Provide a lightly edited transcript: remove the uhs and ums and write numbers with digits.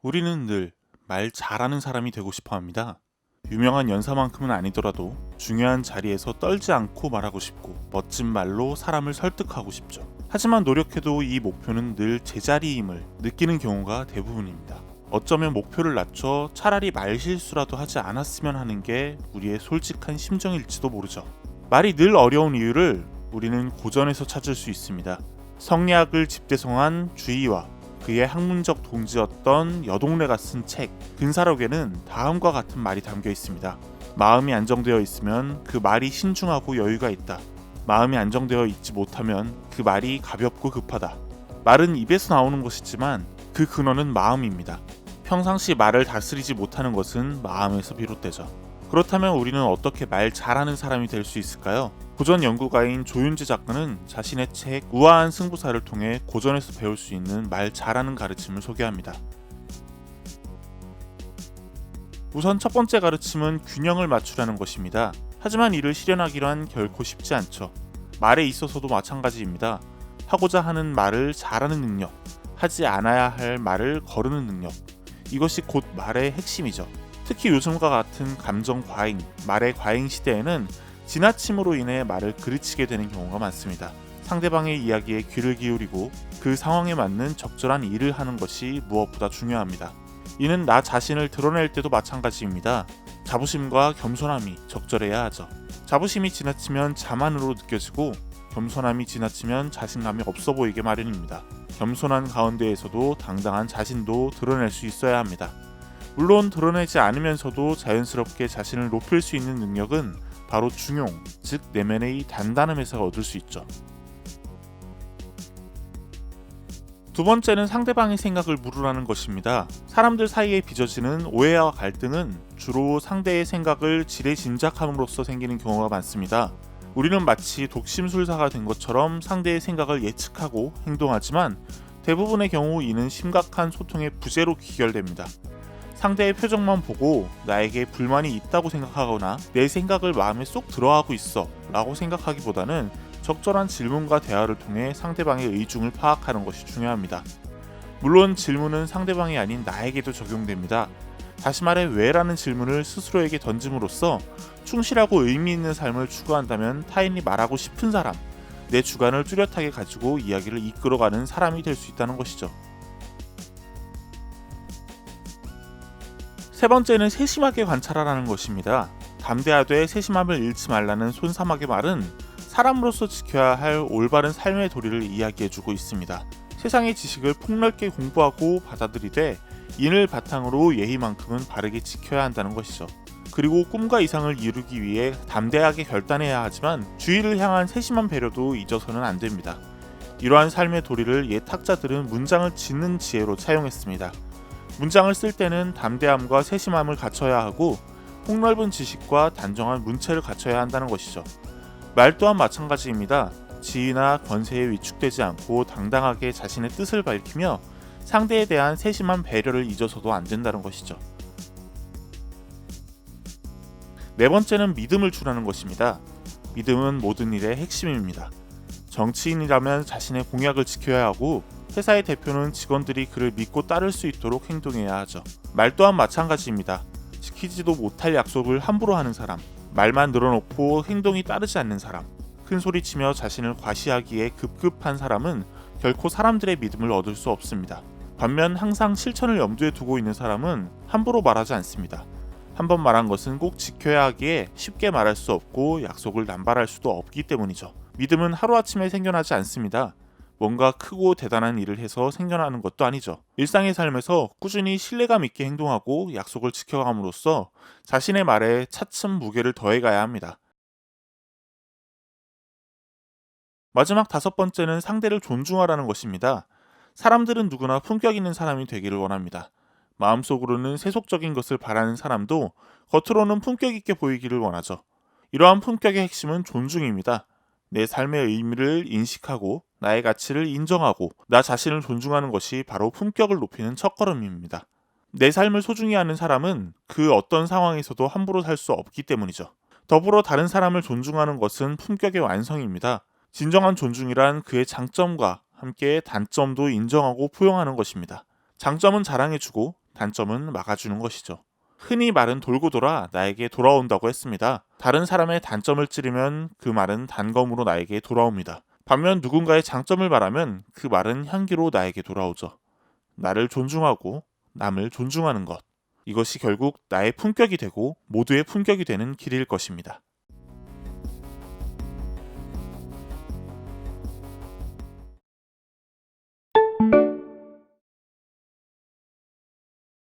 우리는 늘 말 잘하는 사람이 되고 싶어 합니다. 유명한 연사만큼은 아니더라도 중요한 자리에서 떨지 않고 말하고 싶고 멋진 말로 사람을 설득하고 싶죠. 하지만 노력해도 이 목표는 늘 제자리임을 느끼는 경우가 대부분입니다. 어쩌면 목표를 낮춰 차라리 말실수라도 하지 않았으면 하는 게 우리의 솔직한 심정일지도 모르죠. 말이 늘 어려운 이유를 우리는 고전에서 찾을 수 있습니다. 성리학을 집대성한 주의와 그의 학문적 동지였던 여동래가 쓴 책 근사록에는 다음과 같은 말이 담겨 있습니다. 마음이 안정되어 있으면 그 말이 신중하고 여유가 있다. 마음이 안정되어 있지 못하면 그 말이 가볍고 급하다. 말은 입에서 나오는 것이지만 그 근원은 마음입니다. 평상시 말을 다스리지 못하는 것은 마음에서 비롯되죠. 그렇다면 우리는 어떻게 말 잘하는 사람이 될 수 있을까요? 고전 연구가인 조윤지 작가는 자신의 책 우아한 승부사를 통해 고전에서 배울 수 있는 말 잘하는 가르침을 소개합니다. 우선 첫 번째 가르침은 균형을 맞추라는 것입니다. 하지만 이를 실현하기란 결코 쉽지 않죠. 말에 있어서도 마찬가지입니다. 하고자 하는 말을 잘하는 능력, 하지 않아야 할 말을 거르는 능력, 이것이 곧 말의 핵심이죠. 특히 요즘과 같은 감정 과잉, 말의 과잉 시대에는 지나침으로 인해 말을 그르치게 되는 경우가 많습니다. 상대방의 이야기에 귀를 기울이고 그 상황에 맞는 적절한 일을 하는 것이 무엇보다 중요합니다. 이는 나 자신을 드러낼 때도 마찬가지입니다. 자부심과 겸손함이 적절해야 하죠. 자부심이 지나치면 자만으로 느껴지고 겸손함이 지나치면 자신감이 없어 보이게 마련입니다. 겸손한 가운데에서도 당당한 자신도 드러낼 수 있어야 합니다. 물론 드러내지 않으면서도 자연스럽게 자신을 높일 수 있는 능력은 바로 중용, 즉 내면의 단단함에서 얻을 수 있죠. 두 번째는 상대방의 생각을 물으라는 것입니다. 사람들 사이에 빚어지는 오해와 갈등은 주로 상대의 생각을 지레짐작함으로써 생기는 경우가 많습니다. 우리는 마치 독심술사가 된 것처럼 상대의 생각을 예측하고 행동하지만 대부분의 경우 이는 심각한 소통의 부재로 귀결됩니다. 상대의 표정만 보고 나에게 불만이 있다고 생각하거나 내 생각을 마음에 쏙 들어하고 있어 라고 생각하기보다는 적절한 질문과 대화를 통해 상대방의 의중을 파악하는 것이 중요합니다. 물론 질문은 상대방이 아닌 나에게도 적용됩니다. 다시 말해 왜라는 질문을 스스로에게 던짐으로써 충실하고 의미 있는 삶을 추구한다면 타인이 말하고 싶은 사람, 내 주관을 뚜렷하게 가지고 이야기를 이끌어가는 사람이 될 수 있다는 것이죠. 세 번째는 세심하게 관찰하라는 것입니다. 담대하되 세심함을 잃지 말라는 손사막의 말은 사람으로서 지켜야 할 올바른 삶의 도리를 이야기해주고 있습니다. 세상의 지식을 폭넓게 공부하고 받아들이되 이를 바탕으로 예의만큼은 바르게 지켜야 한다는 것이죠. 그리고 꿈과 이상을 이루기 위해 담대하게 결단해야 하지만 주위를 향한 세심한 배려도 잊어서는 안 됩니다. 이러한 삶의 도리를 옛 학자들은 문장을 짓는 지혜로 차용했습니다. 문장을 쓸 때는 담대함과 세심함을 갖춰야 하고 폭넓은 지식과 단정한 문체를 갖춰야 한다는 것이죠. 말 또한 마찬가지입니다. 지위나 권세에 위축되지 않고 당당하게 자신의 뜻을 밝히며 상대에 대한 세심한 배려를 잊어서도 안 된다는 것이죠. 네 번째는 믿음을 주라는 것입니다. 믿음은 모든 일의 핵심입니다. 정치인이라면 자신의 공약을 지켜야 하고 회사의 대표는 직원들이 그를 믿고 따를 수 있도록 행동해야 하죠. 말 또한 마찬가지입니다. 지키지도 못할 약속을 함부로 하는 사람, 말만 늘어놓고 행동이 따르지 않는 사람, 큰 소리치며 자신을 과시하기에 급급한 사람은 결코 사람들의 믿음을 얻을 수 없습니다. 반면 항상 실천을 염두에 두고 있는 사람은 함부로 말하지 않습니다. 한번 말한 것은 꼭 지켜야 하기에 쉽게 말할 수 없고 약속을 남발할 수도 없기 때문이죠. 믿음은 하루아침에 생겨나지 않습니다. 뭔가 크고 대단한 일을 해서 생겨나는 것도 아니죠. 일상의 삶에서 꾸준히 신뢰감 있게 행동하고 약속을 지켜감으로써 자신의 말에 차츰 무게를 더해가야 합니다. 마지막 다섯 번째는 상대를 존중하라는 것입니다. 사람들은 누구나 품격 있는 사람이 되기를 원합니다. 마음속으로는 세속적인 것을 바라는 사람도 겉으로는 품격 있게 보이기를 원하죠. 이러한 품격의 핵심은 존중입니다. 내 삶의 의미를 인식하고 나의 가치를 인정하고 나 자신을 존중하는 것이 바로 품격을 높이는 첫걸음입니다. 내 삶을 소중히 하는 사람은 그 어떤 상황에서도 함부로 살 수 없기 때문이죠. 더불어 다른 사람을 존중하는 것은 품격의 완성입니다. 진정한 존중이란 그의 장점과 함께 단점도 인정하고 포용하는 것입니다. 장점은 자랑해주고 단점은 막아주는 것이죠. 흔히 말은 돌고 돌아 나에게 돌아온다고 했습니다. 다른 사람의 단점을 찌르면 그 말은 단검으로 나에게 돌아옵니다. 반면 누군가의 장점을 말하면 그 말은 향기로 나에게 돌아오죠. 나를 존중하고 남을 존중하는 것. 이것이 결국 나의 품격이 되고 모두의 품격이 되는 길일 것입니다.